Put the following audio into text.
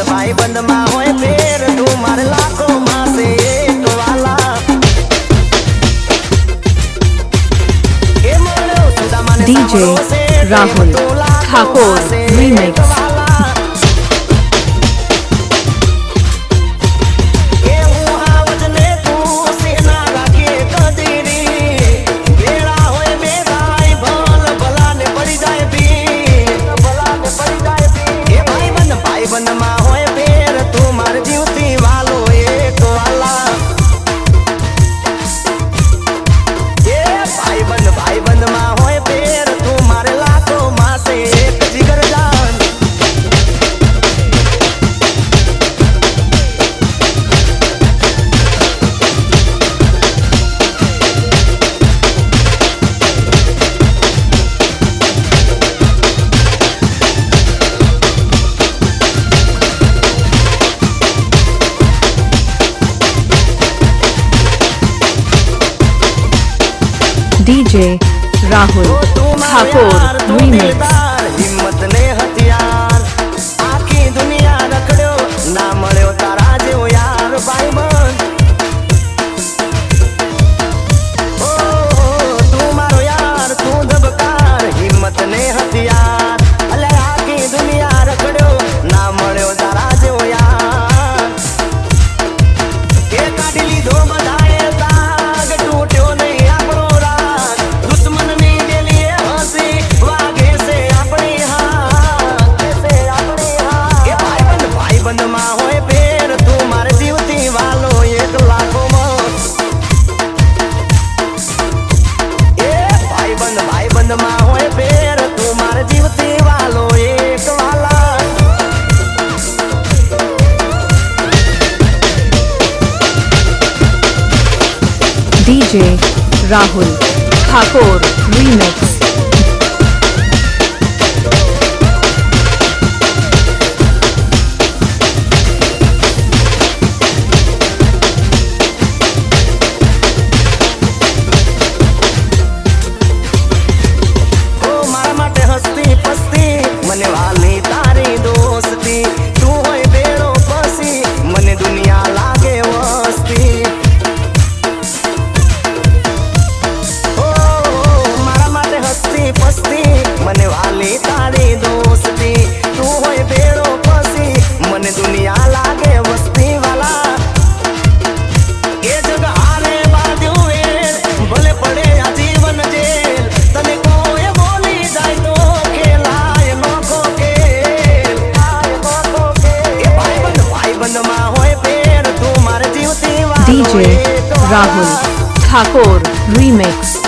भाई बंद माँ होए फेर तू मार लाखों माँ से एक वाला DJ Rahul Thakur Remix DJ Rahul Thakur Remix हिम्मत ने हथियार आखी दुनिया रखड़ो ना मळ्यो तारा जेवो यार भाई बंद तू मारो यार तू दबकार हिम्मत ने हथियार अले आखी दुनिया रखड़ो ना मळ्यो तारा जेवो यार ए काढी लीधो बधाए दाग टूट्यो नहीं आपणो राग दुश्मन ने गेली हसी वागे से अपनी हाथ ए भाई बंद मां होए फेर तू मार जीवती वालो एक लाखों मत ए भाई बंद मां होए फेर तू मार जीवती वालो एक वाला DJ Rahul Thakur Remix मने वाली तारी दोस्ती तू होय बेड़ो पसी मने दुनिया लागे वस्ती ओ मारा माटे हस्ती पस्ती मने वाली तारी दोस्ती तू होय बेड़ो पसी मने दुनिया लागे वस्ती वाला ए जग हारे बाद्यो वेर भले पड़े आजीवन जेल तने कोई बोली जाय तो DJ Rahul Thakur Remix